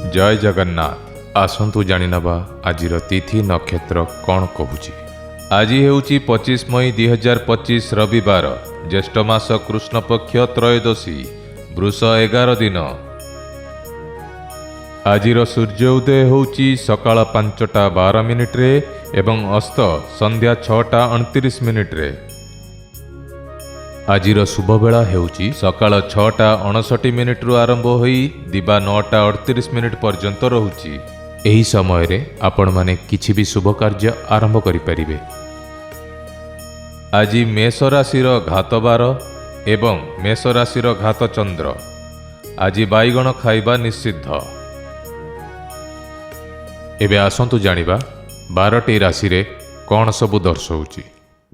जय जगन्नाथ। आसंतु जानिनबा आजिर तिथि नक्षत्र कौन कहूची। आज हेउची 25 मई 2025 रविवार, ज्येष्ठ मास कृष्ण पक्ष त्रयोदशी, वृष 11 दिन। आजिर सूर्य उदय होउची सकाळ 5:12 एवं अस्त संध्या 6:29। आजिर शुभ बेला हेउची सकाळ 6:59 आरंभ होई दिबा 9:38 पर्यंत रहुची। एही समय रे आपण माने किछि भी शुभ कार्य आरंभ करि परिबे। आज मेष राशिर घात बार एवं मेष राशिर घात चंद्र। आज बाईगण खाइबा निषिद्ध। एबे आसंतु जानिबा 12टी राशि रे कौन सबु दर्शौची।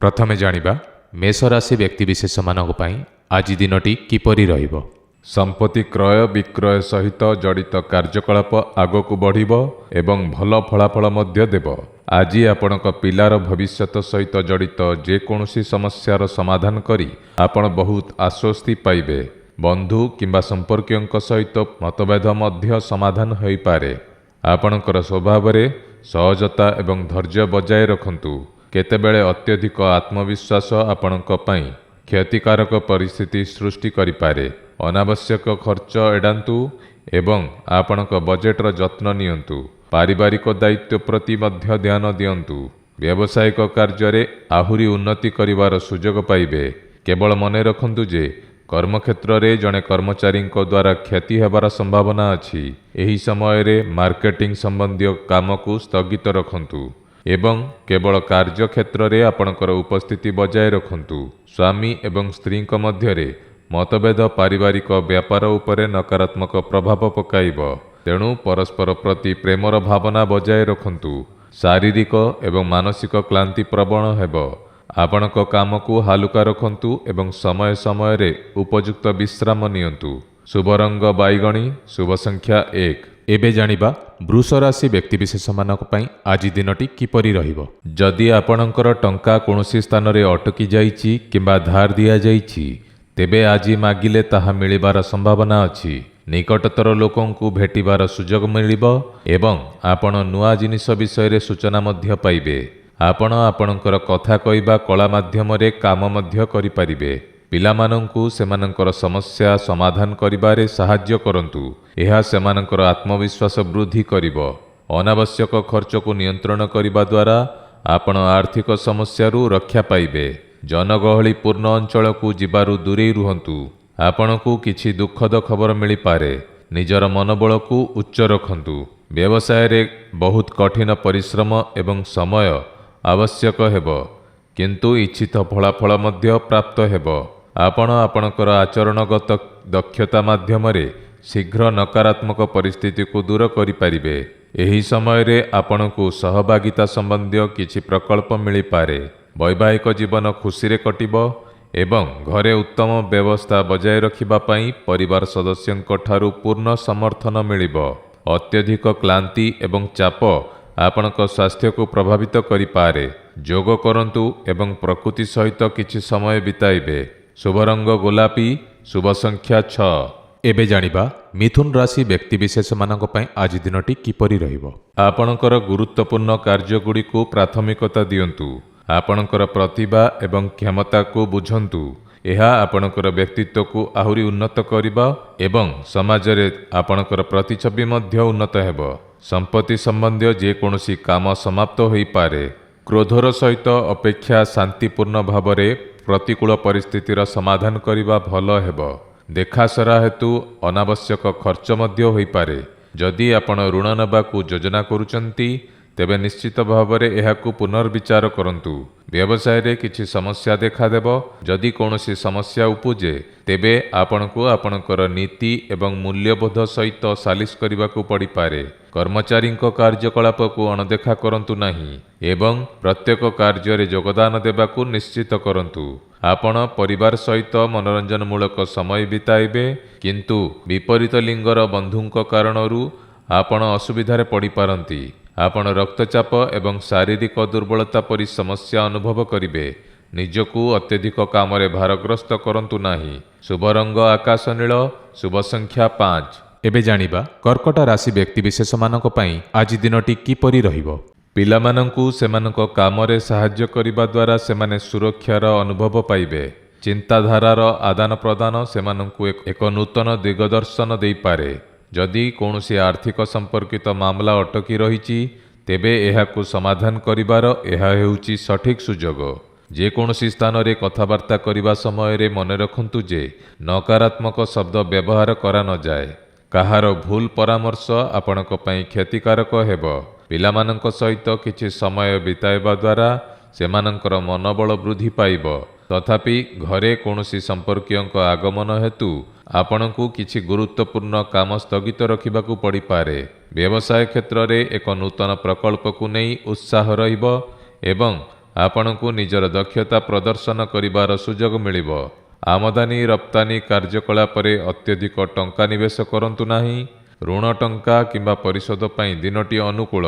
प्रथमे जानिबा मेष राशि व्यक्तिविशेष मानक पई आज दिनटी किपरि रहिबो। संपत्ति क्रय विक्रय सहित जड़ित कार्यकलाप आगकू बढ़िबो एवं भल फलाफल मध्य देबो। आज आपणक पिलार भविष्यत सहित जड़ित जेकोसी समस्यार समाधान करी आपण बहुत आश्वस्ति पाइबे। बंधु किंबा संपर्कियों सहित मतभेद मध्य समाधान होई पारे। आपणकर स्वभाव रे सहजता एवं धैर्य बजाय रखंतु। केतेबेले अत्यधिक आत्मविश्वास आपणक पई क्षतिकारक परिस्थिति सृष्टि करिपारे। अनावश्यक खर्च एडांतु एवं आपणक बजेटर जत्न नियंतु। पारिवारिक दायित्व प्रति मध्य ध्यान दियंतु। व्यावसायिक कार्य रे आहुरी उन्नति करिवार सुजोग पाइबे। केवल मने रखंतु जे कर्मक्षेत्र रे जने कर्मचारी द्वारा क्षति हेबार संभावना अछि। एही समय रे मार्केटिंग संबंधी काम को स्थगित रखंतु एवं केवल कार्य क्षेत्र रे आपणकर उपस्थिति बजाय रखंतु। स्वामी एवं स्त्री मध्य रे मतभेद पारिवारिक व्यापार उपरे नकारात्मक प्रभाव पकाइब। तेणु परस्पर प्रति प्रेमर भावना बजाय रखंतु। शारीरिक एवं मानसिक क्लांति प्रवण हेब। आपणक काम को हालुका रखंतु एवं समय समय रे उपयुक्त विश्राम नियंतु। शुभ रंग बाईगणी, शुभ संख्या 1। एबे जानिबा वृष राशि व्यक्तिविशेष मानक पई आज दिनटी किपरि रहिबो। जदि आपणकर टंका कोनोसी स्थान रे अटकी जाईची किंबा धार दिया जाईची तेबे आज मागिले ताहा मिलिबार संभावना अछि। निकटतर लोकंकु भेटिबार सुजोग मिलिबो एवं आपण नुआ जिनिस विषय रे सूचना मध्य पाइबे। आपण आपणकर कथा कहबा कला माध्यम रे काम मध्य करि परिबे। पिलामानंकु सेमानंकर समस्या समाधान करिबारे सहाय्य करंतु। एहा सेमानंकर आत्मविश्वास वृद्धि करिबो। अनावश्यक खर्च को नियंत्रण करिबा द्वारा आपण आर्थिक समस्यारू रक्षा पाइबे। जनगहली पूर्ण अंचल को जिबारू दूरे रुहंतु। आपणकु किछि दुखद खबर मिली पारे। निजर मनोबल को उच्च रखंतु। व्यवसाय रे बहुत कठिन परिश्रम एवं समय आवश्यक हेबो, किंतु इच्छित फलाफल मध्य प्राप्त हेबो। आपण आपणकर आचरणगत दक्षता माध्यम रे शीघ्र नकारात्मक परिस्थिति को दूर करि पारिबे। एही समय रे आपणकु सहभागिता संबंधी किछि प्रकल्प मिली पारे। वैवाहिक जीवन खुशी रे कटिबो एवं घरे उत्तम व्यवस्था बजाय रखिबा पई परिवार सदस्यंक ठारू पूर्ण समर्थन मिलिबो। अत्यधिक क्लांति एवं चाप आपणक स्वास्थ्य को प्रभावित करि पारे। योग करंतु एवं प्रकृति सहित किछि समय बिताइबे। शुभ रंग गोलापी, शुभ संख्या 6। एबे जानिबा मिथुन राशि व्यक्तिविशेष मानक पई आज दिनटी किपरि रहिबो। आपणकर गुरुत्वपूर्ण कार्य गुडी को प्राथमिकता दियंतु। आपणकर प्रतिभा एवं क्षमता को बुझंतु। एहा आपणकर व्यक्तित्व को आहुरी उन्नत करिबा एवं समाज रे आपणकर प्रतिछवि मध्य उन्नत हेबो। संपत्ति संबंधी जे कोनोसी काम समाप्त होई पारे। क्रोधर सहित अपेक्षा शांतिपूर्ण भावरे प्रतिकूल परिस्थितिर समाधान करिबा भल हेबो। देखासरा हेतु अनावश्यक खर्च मध्य होई पारे। जदि आपण ऋण नबाकू योजना करूचंती तेबे निश्चित भावरे एहाकू पुनर्विचार करंतु। व्यवसाय रे किछि समस्या देखा देबो। जदि कोनोसी समस्या उपुजे तेबे आपणकू आपणकर नीति एवं मूल्यबोध सहित सालिस करिबाकू पड़ी पारे। कर्मचारींक कार्यकलाप को अणदेखा करंतु नाही एवं प्रत्येक कार्य रे योगदान देबाकू निश्चित करंतु। आपण परिवार सहित मनोरंजनमूलक समय बिताइबे, किंतु विपरीत लिंगर बंधुंक कारणरू आपण असुविधारे पड़ी पारंती। आपण रक्तचाप एवं शारीरिक दुर्बलता परि समस्या अनुभव करिबे। निजकू अत्यधिक काम रे भारग्रस्त करंतु नाही। शुभ रंग आकाश नील, शुभ संख्या 5। ଏବେ ଜାଣିବା କର୍କଟ ରାଶି ବ୍ୟକ୍ତିବିଶେଷମାନଙ୍କ ପାଇଁ ଆଜି ଦିନଟି କିପରି ରହିବ। ପିଲାମାନଙ୍କୁ ସେମାନଙ୍କ କାମରେ ସାହାଯ୍ୟ କରିବା ଦ୍ୱାରା ସେମାନେ ସୁରକ୍ଷାର ଅନୁଭବ ପାଇବେ। ଚିନ୍ତାଧାରାର ଆଦାନ ପ୍ରଦାନ ସେମାନଙ୍କୁ ଏକ ନୂତନ ଦିଗଦର୍ଶନ ଦେଇପାରେ। ଯଦି କୌଣସି ଆର୍ଥିକ ସମ୍ପର୍କିତ ମାମଲା ଅଟକି ରହିଛି ତେବେ ଏହାକୁ ସମାଧାନ କରିବାର ଏହା ହେଉଛି ସଠିକ୍ ସୁଯୋଗ। ଯେକୌଣସି ସ୍ଥାନରେ କଥାବାର୍ତ୍ତା କରିବା ସମୟରେ ମନେ ରଖନ୍ତୁ ଯେ ନକାରାତ୍ମକ ଶବ୍ଦ ବ୍ୟବହାର କରାନଯାଏ। କାହାର ଭୁଲ ପରାମର୍ଶ ଆପଣଙ୍କ ପାଇଁ କ୍ଷତିକାରକ ହେବ। ପିଲାମାନଙ୍କ ସହିତ କିଛି ସମୟ ବିତାଇବା ଦ୍ୱାରା ସେମାନଙ୍କର ମନୋବଳ ବୃଦ୍ଧି ପାଇବ। ତଥାପି ଘରେ କୌଣସି ସମ୍ପର୍କୀୟଙ୍କ ଆଗମନ ହେତୁ ଆପଣଙ୍କୁ କିଛି ଗୁରୁତ୍ୱପୂର୍ଣ୍ଣ କାମ ସ୍ଥଗିତ ରଖିବାକୁ ପଡ଼ିପାରେ। ବ୍ୟବସାୟ କ୍ଷେତ୍ରରେ ଏକ ନୂତନ ପ୍ରକଳ୍ପକୁ ନେଇ ଉତ୍ସାହ ରହିବ ଏବଂ ଆପଣଙ୍କୁ ନିଜର ଦକ୍ଷତା ପ୍ରଦର୍ଶନ କରିବାର ସୁଯୋଗ ମିଳିବ। ଆମଦାନୀ ରପ୍ତାନି କାର୍ଯ୍ୟକଳାପରେ ଅତ୍ୟଧିକ ଟଙ୍କା ନିବେଶ କରନ୍ତୁ ନାହିଁ। ଋଣ ଟଙ୍କା କିମ୍ବା ପରିଶୋଧ ପାଇଁ ଦିନଟି ଅନୁକୂଳ।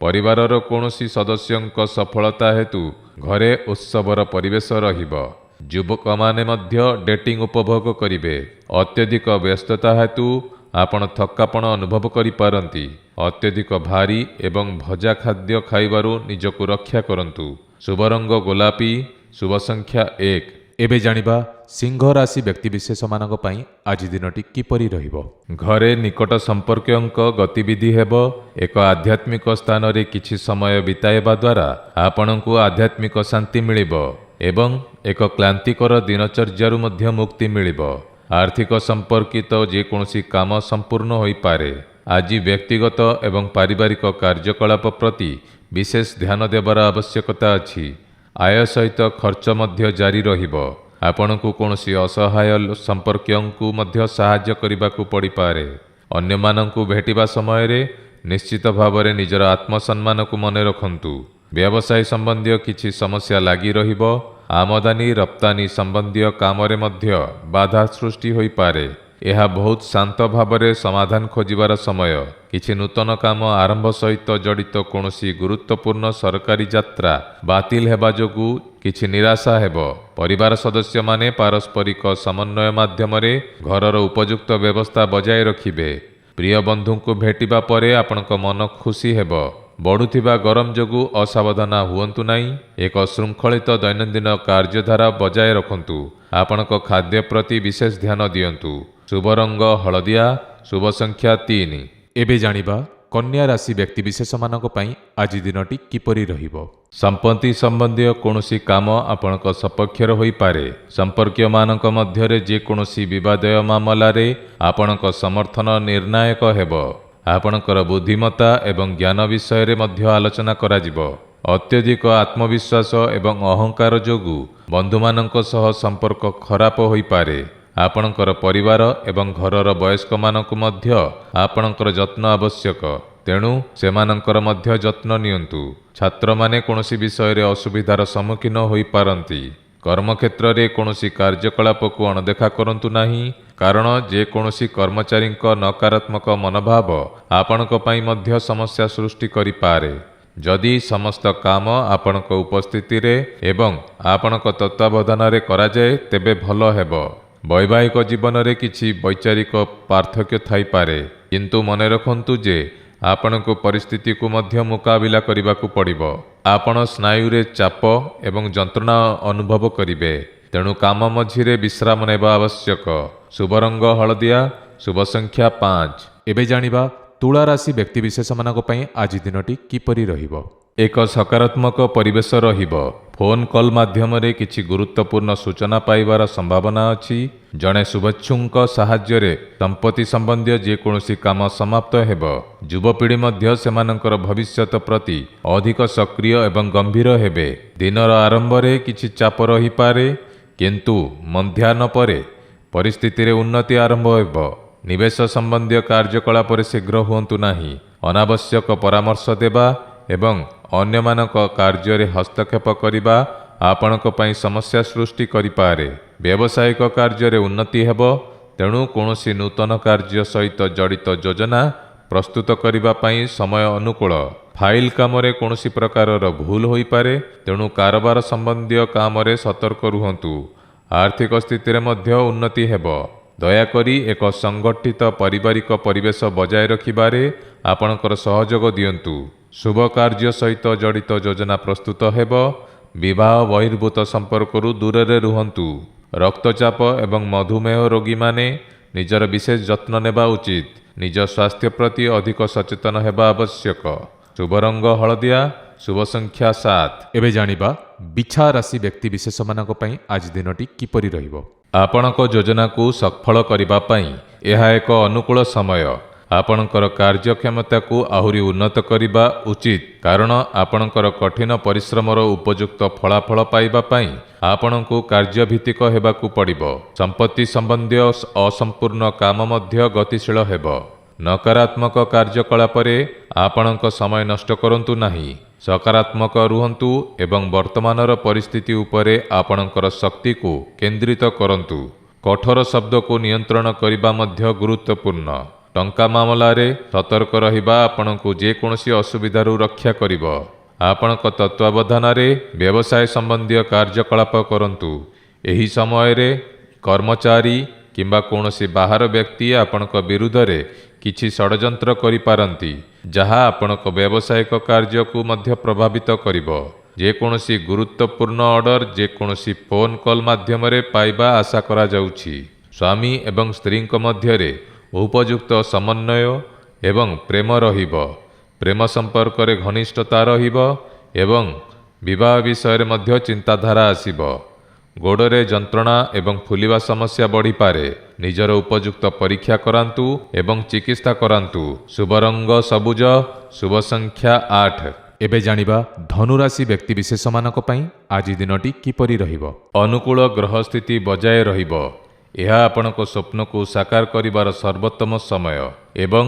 ପରିବାରର କୌଣସି ସଦସ୍ୟଙ୍କ ସଫଳତା ହେତୁ ଘରେ ଉତ୍ସବର ପରିବେଶ ରହିବ। ଯୁବକମାନେ ମଧ୍ୟ ଡେଟିଂ ଉପଭୋଗ କରିବେ। ଅତ୍ୟଧିକ ବ୍ୟସ୍ତତା ହେତୁ ଆପଣ ଥକାପଣ ଅନୁଭବ କରିପାରନ୍ତି। ଅତ୍ୟଧିକ ଭାରୀ ଏବଂ ଭଜା ଖାଦ୍ୟ ଖାଇବାରୁ ନିଜକୁ ରକ୍ଷା କରନ୍ତୁ। ଶୁଭ ରଙ୍ଗ ଗୋଲାପୀ, ଶୁଭ ସଂଖ୍ୟା 1। ଏବେ ଜାଣିବା ସିଂହ ରାଶି ବ୍ୟକ୍ତିବିଶେଷମାନଙ୍କ ପାଇଁ ଆଜି ଦିନଟି କିପରି ରହିବ। ଘରେ ନିକଟ ସମ୍ପର୍କୀୟଙ୍କ ଗତିବିଧି ହେବ। ଏକ ଆଧ୍ୟାତ୍ମିକ ସ୍ଥାନରେ କିଛି ସମୟ ବିତାଇବା ଦ୍ୱାରା ଆପଣଙ୍କୁ ଆଧ୍ୟାତ୍ମିକ ଶାନ୍ତି ମିଳିବ ଏବଂ ଏକ କ୍ଳାନ୍ତିକର ଦିନଚର୍ଯ୍ୟାରୁ ମଧ୍ୟ ମୁକ୍ତି ମିଳିବ। ଆର୍ଥିକ ସମ୍ପର୍କିତ ଯେକୌଣସି କାମ ସମ୍ପୂର୍ଣ୍ଣ ହୋଇପାରେ। ଆଜି ବ୍ୟକ୍ତିଗତ ଏବଂ ପାରିବାରିକ କାର୍ଯ୍ୟକଳାପ ପ୍ରତି ବିଶେଷ ଧ୍ୟାନ ଦେବାର ଆବଶ୍ୟକତା ଅଛି। ଆୟ ସହିତ ଖର୍ଚ୍ଚ ମଧ୍ୟ ଜାରି ରହିବ। ଆପଣଙ୍କୁ କୌଣସି ଅସହାୟ ସମ୍ପର୍କୀୟଙ୍କୁ ମଧ୍ୟ ସାହାଯ୍ୟ କରିବାକୁ ପଡ଼ିପାରେ। ଅନ୍ୟମାନଙ୍କୁ ଭେଟିବା ସମୟରେ ନିଶ୍ଚିତ ଭାବରେ ନିଜର ଆତ୍ମସମ୍ମାନକୁ ମନେ ରଖନ୍ତୁ। ବ୍ୟବସାୟ ସମ୍ବନ୍ଧୀୟ କିଛି ସମସ୍ୟା ଲାଗି ରହିବ। ଆମଦାନୀ ରପ୍ତାନି ସମ୍ବନ୍ଧୀୟ କାମରେ ମଧ୍ୟ ବାଧା ସୃଷ୍ଟି ହୋଇପାରେ। ଏହା ବହୁତ ଶାନ୍ତ ଭାବରେ ସମାଧାନ ଖୋଜିବାର ସମୟ। କିଛି ନୂତନ କାମ ଆରମ୍ଭ ସହିତ ଜଡ଼ିତ କୌଣସି ଗୁରୁତ୍ୱପୂର୍ଣ୍ଣ ସରକାରୀ ଯାତ୍ରା ବାତିଲ ହେବା ଯୋଗୁଁ କିଛି ନିରାଶା ହେବ। ପରିବାର ସଦସ୍ୟମାନେ ପାରସ୍ପରିକ ସମନ୍ୱୟ ମାଧ୍ୟମରେ ଘରର ଉପଯୁକ୍ତ ବ୍ୟବସ୍ଥା ବଜାୟ ରଖିବେ। ପ୍ରିୟ ବନ୍ଧୁଙ୍କୁ ଭେଟିବା ପରେ ଆପଣଙ୍କ ମନ ଖୁସି ହେବ। ବଢ଼ୁଥିବା ଗରମ ଯୋଗୁଁ ଅସାବଧାନ ହୁଅନ୍ତୁ ନାହିଁ। ଏକ ଶୃଙ୍ଖଳିତ ଦୈନନ୍ଦିନ କାର୍ଯ୍ୟଧାରା ବଜାୟ ରଖନ୍ତୁ। ଆପଣଙ୍କ ଖାଦ୍ୟ ପ୍ରତି ବିଶେଷ ଧ୍ୟାନ ଦିଅନ୍ତୁ। ଶୁଭ ରଙ୍ଗ ହଳଦିଆ, ଶୁଭ ସଂଖ୍ୟା 3। ଏବେ ଜାଣିବା କନ୍ୟା ରାଶି ବ୍ୟକ୍ତିବିଶେଷମାନଙ୍କ ପାଇଁ ଆଜି ଦିନଟି କିପରି ରହିବ। ସମ୍ପତ୍ତି ସମ୍ବନ୍ଧୀୟ କୌଣସି କାମ ଆପଣଙ୍କ ସପକ୍ଷରେ ହୋଇପାରେ। ସମ୍ପର୍କୀୟମାନଙ୍କ ମଧ୍ୟରେ ଯେକୌଣସି ବିବାଦୀୟ ମାମଲାରେ ଆପଣଙ୍କ ସମର୍ଥନ ନିର୍ଣ୍ଣାୟକ ହେବ। ଆପଣଙ୍କର ବୁଦ୍ଧିମତ୍ତା ଏବଂ ଜ୍ଞାନ ବିଷୟରେ ମଧ୍ୟ ଆଲୋଚନା କରାଯିବ। ଅତ୍ୟଧିକ ଆତ୍ମବିଶ୍ୱାସ ଏବଂ ଅହଙ୍କାର ଯୋଗୁଁ ବନ୍ଧୁମାନଙ୍କ ସହ ସମ୍ପର୍କ ଖରାପ ହୋଇପାରେ। ଆପଣଙ୍କର ପରିବାର ଏବଂ ଘରର ବୟସ୍କମାନଙ୍କୁ ମଧ୍ୟ ଆପଣଙ୍କର ଯତ୍ନ ଆବଶ୍ୟକ। ତେଣୁ ସେମାନଙ୍କର ମଧ୍ୟ ଯତ୍ନ ନିଅନ୍ତୁ। ଛାତ୍ରମାନେ କୌଣସି ବିଷୟରେ ଅସୁବିଧାର ସମ୍ମୁଖୀନ ହୋଇପାରନ୍ତି। କର୍ମକ୍ଷେତ୍ରରେ କୌଣସି କାର୍ଯ୍ୟକଳାପକୁ ଅଣଦେଖା କରନ୍ତୁ ନାହିଁ, କାରଣ ଯେକୌଣସି କର୍ମଚାରୀଙ୍କ ନକାରାତ୍ମକ ମନୋଭାବ ଆପଣଙ୍କ ପାଇଁ ମଧ୍ୟ ସମସ୍ୟା ସୃଷ୍ଟି କରିପାରେ। ଯଦି ସମସ୍ତ କାମ ଆପଣଙ୍କ ଉପସ୍ଥିତିରେ ଏବଂ ଆପଣଙ୍କ ତତ୍ତ୍ୱାବଧାନରେ କରାଯାଏ ତେବେ ଭଲ ହେବ। ବୈବାହିକ ଜୀବନରେ କିଛି ବୈଚାରିକ ପାର୍ଥକ୍ୟ ଥାଇପାରେ, କିନ୍ତୁ ମନେ ରଖନ୍ତୁ ଯେ ଆପଣଙ୍କୁ ପରିସ୍ଥିତିକୁ ମଧ୍ୟ ମୁକାବିଲା କରିବାକୁ ପଡ଼ିବ। ଆପଣ ସ୍ନାୟୁରେ ଚାପ ଏବଂ ଯନ୍ତ୍ରଣା ଅନୁଭବ କରିବେ, ତେଣୁ କାମ ମଝିରେ ବିଶ୍ରାମ ନେବା ଆବଶ୍ୟକ। ଶୁଭ ରଙ୍ଗ ହଳଦିଆ, ଶୁଭ ସଂଖ୍ୟା 5। ଏବେ ଜାଣିବା ତୁଳା ରାଶି ବ୍ୟକ୍ତିବିଶେଷମାନଙ୍କ ପାଇଁ ଆଜି ଦିନଟି କିପରି ରହିବ। ଏକ ସକାରାତ୍ମକ ପରିବେଶ ରହିବ। ଫୋନ୍ କଲ୍ ମାଧ୍ୟମରେ କିଛି ଗୁରୁତ୍ୱପୂର୍ଣ୍ଣ ସୂଚନା ପାଇବାର ସମ୍ଭାବନା ଅଛି। ଜଣେ ଶୁଭେଚ୍ଛୁଙ୍କ ସାହାଯ୍ୟରେ ସମ୍ପତ୍ତି ସମ୍ବନ୍ଧୀୟ ଯେକୌଣସି କାମ ସମାପ୍ତ ହେବ। ଯୁବପିଢ଼ି ମଧ୍ୟ ସେମାନଙ୍କର ଭବିଷ୍ୟତ ପ୍ରତି ଅଧିକ ସକ୍ରିୟ ଏବଂ ଗମ୍ଭୀର ହେବେ। ଦିନର ଆରମ୍ଭରେ କିଛି ଚାପ ରହିପାରେ, କିନ୍ତୁ ମଧ୍ୟାହ୍ନ ପରେ ପରିସ୍ଥିତିରେ ଉନ୍ନତି ଆରମ୍ଭ ହେବ। ନିବେଶ ସମ୍ବନ୍ଧୀୟ କାର୍ଯ୍ୟକଳାପରେ ଶୀଘ୍ର ହୁଅନ୍ତୁ ନାହିଁ। ଅନାବଶ୍ୟକ ପରାମର୍ଶ ଦେବା ଏବଂ ଅନ୍ୟମାନଙ୍କ କାର୍ଯ୍ୟରେ ହସ୍ତକ୍ଷେପ କରିବା ଆପଣଙ୍କ ପାଇଁ ସମସ୍ୟା ସୃଷ୍ଟି କରିପାରେ। ବ୍ୟବସାୟିକ କାର୍ଯ୍ୟରେ ଉନ୍ନତି ହେବ, ତେଣୁ କୌଣସି ନୂତନ କାର୍ଯ୍ୟ ସହିତ ଜଡ଼ିତ ଯୋଜନା ପ୍ରସ୍ତୁତ କରିବା ପାଇଁ ସମୟ ଅନୁକୂଳ। ଫାଇଲ କାମରେ କୌଣସି ପ୍ରକାରର ଭୁଲ ହୋଇପାରେ, ତେଣୁ କାରବାର ସମ୍ବନ୍ଧୀୟ କାମରେ ସତର୍କ ରୁହନ୍ତୁ। ଆର୍ଥିକ ସ୍ଥିତିରେ ମଧ୍ୟ ଉନ୍ନତି ହେବ। ଦୟାକରି ଏକ ସଂଗଠିତ ପାରିବାରିକ ପରିବେଶ ବଜାୟ ରଖିବାରେ ଆପଣଙ୍କର ସହଯୋଗ ଦିଅନ୍ତୁ। ଶୁଭ କାର୍ଯ୍ୟ ସହିତ ଜଡ଼ିତ ଯୋଜନା ପ୍ରସ୍ତୁତ ହେବ। ବିବାହ ବହିର୍ଭୂତ ସମ୍ପର୍କରୁ ଦୂରରେ ରୁହନ୍ତୁ। ରକ୍ତଚାପ ଏବଂ ମଧୁମେହ ରୋଗୀମାନେ ନିଜର ବିଶେଷ ଯତ୍ନ ନେବା ଉଚିତ। ନିଜ ସ୍ୱାସ୍ଥ୍ୟ ପ୍ରତି ଅଧିକ ସଚେତନ ହେବା ଆବଶ୍ୟକ। ଶୁଭ ରଙ୍ଗ ହଳଦିଆ, ଶୁଭ ସଂଖ୍ୟା 7। ଏବେ ଜାଣିବା ବିଛା ରାଶି ବ୍ୟକ୍ତିବିଶେଷମାନଙ୍କ ପାଇଁ ଆଜି ଦିନଟି କିପରି ରହିବ। ଆପଣଙ୍କ ଯୋଜନାକୁ ସଫଳ କରିବା ପାଇଁ ଏହା ଏକ ଅନୁକୂଳ ସମୟ। ଆପଣଙ୍କର କାର୍ଯ୍ୟକ୍ଷମତାକୁ ଆହୁରି ଉନ୍ନତ କରିବା ଉଚିତ, କାରଣ ଆପଣଙ୍କର କଠିନ ପରିଶ୍ରମର ଉପଯୁକ୍ତ ଫଳାଫଳ ପାଇବା ପାଇଁ ଆପଣଙ୍କୁ କାର୍ଯ୍ୟଭିତ୍ତିକ ହେବାକୁ ପଡ଼ିବ। ସମ୍ପତ୍ତି ସମ୍ବନ୍ଧୀୟ ଅସମ୍ପୂର୍ଣ୍ଣ କାମ ମଧ୍ୟ ଗତିଶୀଳ ହେବ। ନକାରାତ୍ମକ କାର୍ଯ୍ୟକଳାପରେ ଆପଣଙ୍କ ସମୟ ନଷ୍ଟ କରନ୍ତୁ ନାହିଁ। ସକାରାତ୍ମକ ରୁହନ୍ତୁ ଏବଂ ବର୍ତ୍ତମାନର ପରିସ୍ଥିତି ଉପରେ ଆପଣଙ୍କର ଶକ୍ତିକୁ କେନ୍ଦ୍ରିତ କରନ୍ତୁ। କଠୋର ଶବ୍ଦକୁ ନିୟନ୍ତ୍ରଣ କରିବା ମଧ୍ୟ ଗୁରୁତ୍ୱପୂର୍ଣ୍ଣ। ଟଙ୍କା ମାମଲାରେ ସତର୍କ ରହିବା ଆପଣଙ୍କୁ ଯେକୌଣସି ଅସୁବିଧାରୁ ରକ୍ଷା କରିବ। ଆପଣଙ୍କ ତତ୍ତ୍ୱାବଧାନରେ ବ୍ୟବସାୟ ସମ୍ବନ୍ଧୀୟ କାର୍ଯ୍ୟକଳାପ କରନ୍ତୁ। ଏହି ସମୟରେ କର୍ମଚାରୀ କିମ୍ବା କୌଣସି ବାହାର ବ୍ୟକ୍ତି ଆପଣଙ୍କ ବିରୁଦ୍ଧରେ କିଛି ଷଡ଼ଯନ୍ତ୍ର କରିପାରନ୍ତି, ଯାହା ଆପଣଙ୍କ ବ୍ୟବସାୟିକ କାର୍ଯ୍ୟକୁ ମଧ୍ୟ ପ୍ରଭାବିତ କରିବ। ଯେକୌଣସି ଗୁରୁତ୍ୱପୂର୍ଣ୍ଣ ଅର୍ଡର ଯେକୌଣସି ଫୋନ୍ କଲ୍ ମାଧ୍ୟମରେ ପାଇବା ଆଶା କରାଯାଉଛି। ସ୍ୱାମୀ ଏବଂ ସ୍ତ୍ରୀଙ୍କ ମଧ୍ୟରେ ଉପଯୁକ୍ତ ସମନ୍ୱୟ ଏବଂ ପ୍ରେମ ରହିବ। ପ୍ରେମ ସମ୍ପର୍କରେ ଘନିଷ୍ଠତା ରହିବ ଏବଂ ବିବାହ ବିଷୟରେ ମଧ୍ୟ ଚିନ୍ତାଧାରା ଆସିବ। ଗୋଡ଼ରେ ଯନ୍ତ୍ରଣା ଏବଂ ଫୁଲିବା ସମସ୍ୟା ବଢ଼ିପାରେ। ନିଜର ଉପଯୁକ୍ତ ପରୀକ୍ଷା କରାନ୍ତୁ ଏବଂ ଚିକିତ୍ସା କରାନ୍ତୁ। ଶୁଭ ରଙ୍ଗ ସବୁଜ, ଶୁଭ ସଂଖ୍ୟା 8। ଏବେ ଜାଣିବା ଧନୁରାଶି ବ୍ୟକ୍ତିବିଶେଷମାନଙ୍କ ପାଇଁ ଆଜି ଦିନଟି କିପରି ରହିବ। ଅନୁକୂଳ ଗ୍ରହ ସ୍ଥିତି ବଜାୟ ରହିବ। ଏହା ଆପଣଙ୍କ ସ୍ୱପ୍ନକୁ ସାକାର କରିବାର ସର୍ବୋତ୍ତମ ସମୟ ଏବଂ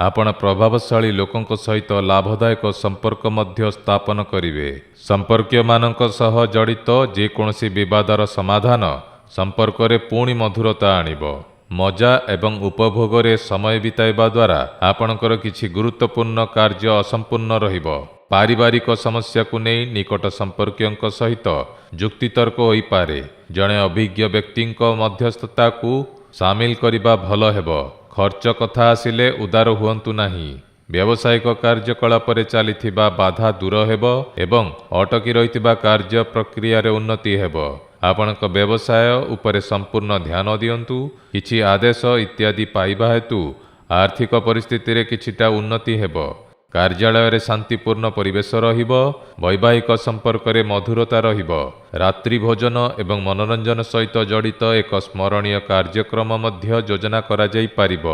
ଆପଣ ପ୍ରଭାବଶାଳୀ ଲୋକଙ୍କ ସହିତ ଲାଭଦାୟକ ସମ୍ପର୍କ ମଧ୍ୟ ସ୍ଥାପନ କରିବେ। ସମ୍ପର୍କୀୟମାନଙ୍କ ସହ ଜଡ଼ିତ ଯେକୌଣସି ବିବାଦର ସମାଧାନ ସମ୍ପର୍କରେ ପୁଣି ମଧୁରତା ଆଣିବ। ମଜା ଏବଂ ଉପଭୋଗରେ ସମୟ ବିତାଇବା ଦ୍ୱାରା ଆପଣଙ୍କର କିଛି ଗୁରୁତ୍ୱପୂର୍ଣ୍ଣ କାର୍ଯ୍ୟ ଅସମ୍ପୂର୍ଣ୍ଣ ରହିବ। ପାରିବାରିକ ସମସ୍ୟାକୁ ନେଇ ନିକଟ ସମ୍ପର୍କୀୟଙ୍କ ସହିତ ଯୁକ୍ତିତର୍କ ହୋଇପାରେ। ଜଣେ ଅଭିଜ୍ଞ ବ୍ୟକ୍ତିଙ୍କ ମଧ୍ୟସ୍ଥତାକୁ ସାମିଲ କରିବା ଭଲ ହେବ। ଖର୍ଚ୍ଚ କଥା ଆସିଲେ ଉଦାର ହୁଅନ୍ତୁ ନାହିଁ। ବ୍ୟବସାୟିକ କାର୍ଯ୍ୟକଳାପରେ ଚାଲିଥିବା ବାଧା ଦୂର ହେବ ଏବଂ ଅଟକି ରହିଥିବା କାର୍ଯ୍ୟ ପ୍ରକ୍ରିୟାରେ ଉନ୍ନତି ହେବ। ଆପଣଙ୍କ ବ୍ୟବସାୟ ଉପରେ ସମ୍ପୂର୍ଣ୍ଣ ଧ୍ୟାନ ଦିଅନ୍ତୁ। କିଛି ଆଦେଶ ଇତ୍ୟାଦି ପାଇବା ହେତୁ ଆର୍ଥିକ ପରିସ୍ଥିତିରେ କିଛିଟା ଉନ୍ନତି ହେବ। କାର୍ଯ୍ୟାଳୟରେ ଶାନ୍ତିପୂର୍ଣ୍ଣ ପରିବେଶ ରହିବ। ବୈବାହିକ ସମ୍ପର୍କରେ ମଧୁରତା ରହିବ। ରାତ୍ରି ଭୋଜନ ଏବଂ ମନୋରଞ୍ଜନ ସହିତ ଜଡ଼ିତ ଏକ ସ୍ମରଣୀୟ କାର୍ଯ୍ୟକ୍ରମ ମଧ୍ୟ ଯୋଜନା କରାଯାଇପାରିବ।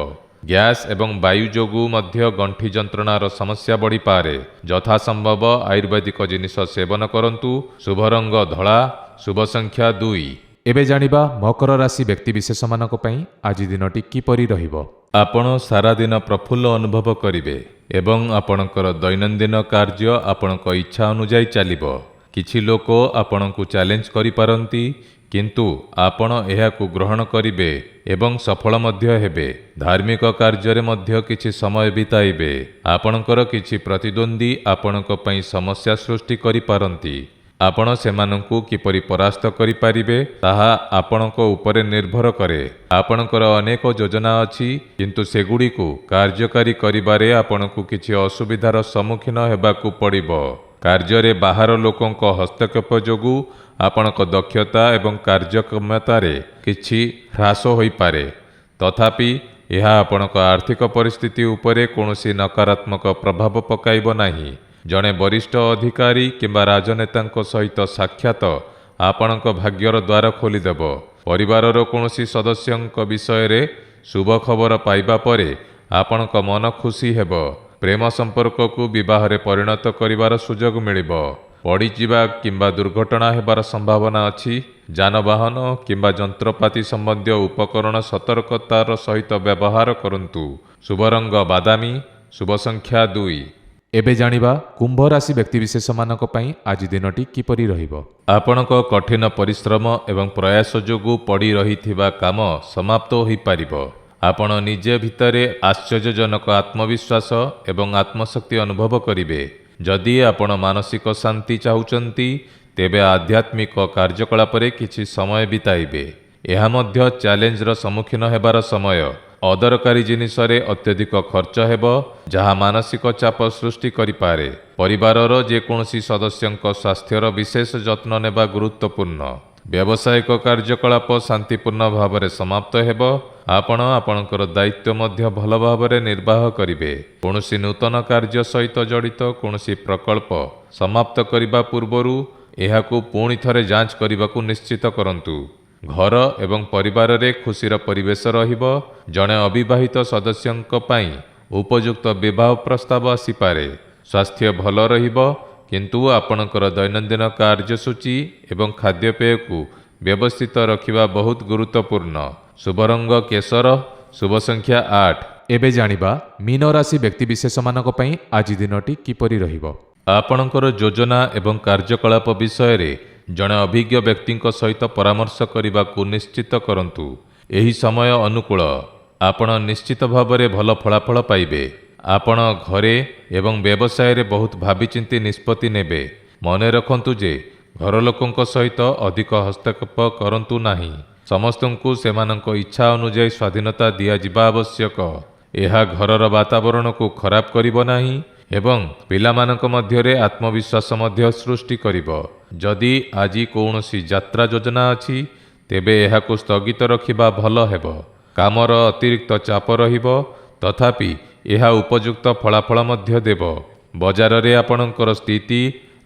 ଗ୍ୟାସ୍ ଏବଂ ବାୟୁ ଯୋଗୁଁ ମଧ୍ୟ ଗଣ୍ଠି ଯନ୍ତ୍ରଣାର ସମସ୍ୟା ବଢ଼ିପାରେ। ଯଥାସମ୍ଭବ ଆୟୁର୍ବେଦିକ ଜିନିଷ ସେବନ କରନ୍ତୁ। ଶୁଭ ରଙ୍ଗ ଧଳା, ଶୁଭ ସଂଖ୍ୟା 2। ଏବେ ଜାଣିବା ମକର ରାଶି ବ୍ୟକ୍ତିବିଶେଷମାନଙ୍କ ପାଇଁ ଆଜି ଦିନଟି କିପରି ରହିବ। ଆପଣ ସାରାଦିନ ପ୍ରଫୁଲ୍ଲ ଅନୁଭବ କରିବେ ଏବଂ ଆପଣଙ୍କର ଦୈନନ୍ଦିନ କାର୍ଯ୍ୟ ଆପଣଙ୍କ ଇଚ୍ଛା ଅନୁଯାୟୀ ଚାଲିବ। କିଛି ଲୋକ ଆପଣଙ୍କୁ ଚ୍ୟାଲେଞ୍ଜ କରିପାରନ୍ତି, କିନ୍ତୁ ଆପଣ ଏହାକୁ ଗ୍ରହଣ କରିବେ ଏବଂ ସଫଳ ମଧ୍ୟ ହେବେ। ଧାର୍ମିକ କାର୍ଯ୍ୟରେ ମଧ୍ୟ କିଛି ସମୟ ବିତାଇବେ। ଆପଣଙ୍କର କିଛି ପ୍ରତିଦ୍ୱନ୍ଦ୍ୱୀ ଆପଣଙ୍କ ପାଇଁ ସମସ୍ୟା ସୃଷ୍ଟି କରିପାରନ୍ତି। ଆପଣ ସେମାନଙ୍କୁ କିପରି ପରାସ୍ତ କରିପାରିବେ ତାହା ଆପଣଙ୍କ ଉପରେ ନିର୍ଭର କରେ। ଆପଣଙ୍କର ଅନେକ ଯୋଜନା ଅଛି, କିନ୍ତୁ ସେଗୁଡ଼ିକୁ କାର୍ଯ୍ୟକାରୀ କରିବାରେ ଆପଣଙ୍କୁ କିଛି ଅସୁବିଧାର ସମ୍ମୁଖୀନ ହେବାକୁ ପଡ଼ିବ। କାର୍ଯ୍ୟରେ ବାହାର ଲୋକଙ୍କ ହସ୍ତକ୍ଷେପ ଯୋଗୁଁ ଆପଣଙ୍କ ଦକ୍ଷତା ଏବଂ କାର୍ଯ୍ୟକ୍ଷମତାରେ କିଛି ହ୍ରାସ ହୋଇପାରେ। ତଥାପି ଏହା ଆପଣଙ୍କ ଆର୍ଥିକ ପରିସ୍ଥିତି ଉପରେ କୌଣସି ନକାରାତ୍ମକ ପ୍ରଭାବ ପକାଇବ ନାହିଁ। ଜଣେ ବରିଷ୍ଠ ଅଧିକାରୀ କିମ୍ବା ରାଜନେତାଙ୍କ ସହିତ ସାକ୍ଷାତ ଆପଣଙ୍କ ଭାଗ୍ୟର ଦ୍ୱାର ଖୋଲିଦେବ। ପରିବାରର କୌଣସି ସଦସ୍ୟଙ୍କ ବିଷୟରେ ଶୁଭ ଖବର ପାଇବା ପରେ ଆପଣଙ୍କ ମନ ଖୁସି ହେବ। ପ୍ରେମ ସମ୍ପର୍କକୁ ବିବାହରେ ପରିଣତ କରିବାର ସୁଯୋଗ ମିଳିବ। ପଡ଼ିଯିବା କିମ୍ବା ଦୁର୍ଘଟଣା ହେବାର ସମ୍ଭାବନା ଅଛି। ଯାନବାହନ କିମ୍ବା ଯନ୍ତ୍ରପାତି ସମ୍ବନ୍ଧୀୟ ଉପକରଣ ସତର୍କତାର ସହିତ ବ୍ୟବହାର କରନ୍ତୁ। ଶୁଭ ରଙ୍ଗ ବାଦାମୀ, ଶୁଭ ସଂଖ୍ୟା 2। ଏବେ ଜାଣିବା କୁମ୍ଭ ରାଶି ବ୍ୟକ୍ତିବିଶେଷମାନଙ୍କ ପାଇଁ ଆଜି ଦିନଟି କିପରି ରହିବ। ଆପଣଙ୍କ କଠିନ ପରିଶ୍ରମ ଏବଂ ପ୍ରୟାସ ଯୋଗୁଁ ପଡ଼ି ରହିଥିବା କାମ ସମାପ୍ତ ହୋଇପାରିବ। ଆପଣ ନିଜ ଭିତରେ ଆଶ୍ଚର୍ଯ୍ୟଜନକ ଆତ୍ମବିଶ୍ୱାସ ଏବଂ ଆତ୍ମଶକ୍ତି ଅନୁଭବ କରିବେ। ଯଦି ଆପଣ ମାନସିକ ଶାନ୍ତି ଚାହୁଁଛନ୍ତି, ତେବେ ଆଧ୍ୟାତ୍ମିକ କାର୍ଯ୍ୟକଳାପରେ କିଛି ସମୟ ବିତାଇବେ। ଏହା ମଧ୍ୟ ଚ୍ୟାଲେଞ୍ଜର ସମ୍ମୁଖୀନ ହେବାର ସମୟ। ଅଦରକାରୀ ଜିନିଷରେ ଅତ୍ୟଧିକ ଖର୍ଚ୍ଚ ହେବ, ଯାହା ମାନସିକ ଚାପ ସୃଷ୍ଟି କରିପାରେ। ପରିବାରର ଯେକୌଣସି ସଦସ୍ୟଙ୍କ ସ୍ୱାସ୍ଥ୍ୟର ବିଶେଷ ଯତ୍ନ ନେବା ଗୁରୁତ୍ୱପୂର୍ଣ୍ଣ। ବ୍ୟବସାୟିକ କାର୍ଯ୍ୟକଳାପ ଶାନ୍ତିପୂର୍ଣ୍ଣ ଭାବରେ ସମାପ୍ତ ହେବ। ଆପଣ ଆପଣଙ୍କର ଦାୟିତ୍ୱ ମଧ୍ୟ ଭଲ ଭାବରେ ନିର୍ବାହ କରିବେ। କୌଣସି ନୂତନ କାର୍ଯ୍ୟ ସହିତ ଜଡ଼ିତ କୌଣସି ପ୍ରକଳ୍ପ ସମାପ୍ତ କରିବା ପୂର୍ବରୁ ଏହାକୁ ପୁଣି ଥରେ ଯାଞ୍ଚ କରିବାକୁ ନିଶ୍ଚିତ କରନ୍ତୁ। ଘର ଏବଂ ପରିବାରରେ ଖୁସିର ପରିବେଶ ରହିବ। ଜଣେ ଅବିବାହିତ ସଦସ୍ୟଙ୍କ ପାଇଁ ଉପଯୁକ୍ତ ବିବାହ ପ୍ରସ୍ତାବ ଆସିପାରେ। ସ୍ୱାସ୍ଥ୍ୟ ଭଲ ରହିବ, କିନ୍ତୁ ଆପଣଙ୍କର ଦୈନନ୍ଦିନ କାର୍ଯ୍ୟସୂଚୀ ଏବଂ ଖାଦ୍ୟପେୟକୁ ବ୍ୟବସ୍ଥିତ ରଖିବା ବହୁତ ଗୁରୁତ୍ୱପୂର୍ଣ୍ଣ। ଶୁଭ ରଙ୍ଗ କେଶର, ଶୁଭ ସଂଖ୍ୟା 8। ଏବେ ଜାଣିବା ମୀନ ରାଶି ବ୍ୟକ୍ତିବିଶେଷମାନଙ୍କ ପାଇଁ ଆଜି ଦିନଟି କିପରି ରହିବ। ଆପଣଙ୍କର ଯୋଜନା ଏବଂ କାର୍ଯ୍ୟକଳାପ ବିଷୟରେ ଜଣେ ଅଭିଜ୍ଞ ବ୍ୟକ୍ତିଙ୍କ ସହିତ ପରାମର୍ଶ କରିବାକୁ ନିଶ୍ଚିତ କରନ୍ତୁ। ଏହି ସମୟ ଅନୁକୂଳ। ଆପଣ ନିଶ୍ଚିତ ଭାବରେ ଭଲ ଫଳାଫଳ ପାଇବେ। ଆପଣ ଘରେ ଏବଂ ବ୍ୟବସାୟରେ ବହୁତ ଭାବିଚିନ୍ତି ନିଷ୍ପତ୍ତି ନେବେ। ମନେ ରଖନ୍ତୁ ଯେ ଘରଲୋକଙ୍କ ସହିତ ଅଧିକ ହସ୍ତକ୍ଷେପ କରନ୍ତୁ ନାହିଁ। ସମସ୍ତଙ୍କୁ ସେମାନଙ୍କ ଇଚ୍ଛା ଅନୁଯାୟୀ ସ୍ୱାଧୀନତା ଦିଆଯିବା ଆବଶ୍ୟକ। ଏହା ଘରର ବାତାବରଣକୁ ଖରାପ କରିବ ନାହିଁ ଏବଂ ପିଲାମାନଙ୍କ ମଧ୍ୟରେ ଆତ୍ମବିଶ୍ୱାସ ମଧ୍ୟ ସୃଷ୍ଟି କରିବ। ଯଦି ଆଜି କୌଣସି ଯାତ୍ରା ଯୋଜନା ଅଛି, ତେବେ ଏହାକୁ ସ୍ଥଗିତ ରଖିବା ଭଲ ହେବ। କାମର ଅତିରିକ୍ତ ଚାପ ରହିବ, ତଥାପି ଏହା ଉପଯୁକ୍ତ ଫଳାଫଳ ମଧ୍ୟ ଦେବ। ବଜାରରେ ଆପଣଙ୍କର ସ୍ଥିତି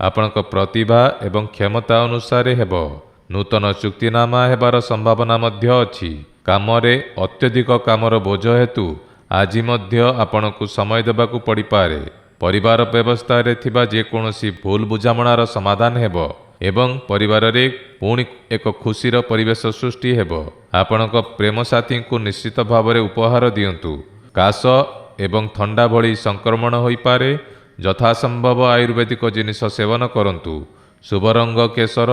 ଆପଣଙ୍କ ପ୍ରତିଭା ଏବଂ କ୍ଷମତା ଅନୁସାରେ ହେବ। ନୂତନ ଚୁକ୍ତିନାମା ହେବାର ସମ୍ଭାବନା ମଧ୍ୟ ଅଛି। କାମରେ ଅତ୍ୟଧିକ କାମର ବୋଝ ହେତୁ ଆଜି ମଧ୍ୟ ଆପଣଙ୍କୁ ସମୟ ଦେବାକୁ ପଡ଼ିପାରେ। ପରିବାର ବ୍ୟବସ୍ଥାରେ ଥିବା ଯେକୌଣସି ଭୁଲ ବୁଝାମଣାର ସମାଧାନ ହେବ ଏବଂ ପରିବାରରେ ପୁଣି ଏକ ଖୁସିର ପରିବେଶ ସୃଷ୍ଟି ହେବ। ଆପଣଙ୍କ ପ୍ରେମ ସାଥୀଙ୍କୁ ନିଶ୍ଚିତ ଭାବରେ ଉପହାର ଦିଅନ୍ତୁ। କାଶ ଏବଂ ଥଣ୍ଡା ଭଳି ସଂକ୍ରମଣ ହୋଇପାରେ। ଯଥାସମ୍ଭବ ଆୟୁର୍ବେଦିକ ଜିନିଷ ସେବନ କରନ୍ତୁ। ଶୁଭ ରଙ୍ଗ କେଶର,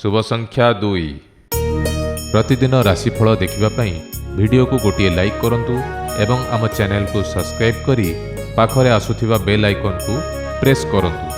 ଶୁଭ ସଂଖ୍ୟା 2। ପ୍ରତିଦିନ ରାଶିଫଳ ଦେଖିବା ପାଇଁ ଭିଡ଼ିଓକୁ ଗୋଟିଏ ଲାଇକ୍ କରନ୍ତୁ ଏବଂ ଆମ ଚ୍ୟାନେଲକୁ ସବସ୍କ୍ରାଇବ୍ କରି ପାଖରେ ଆସୁଥିବା ବେଲ୍ ଆଇକନ୍କୁ ପ୍ରେସ୍ କରନ୍ତୁ।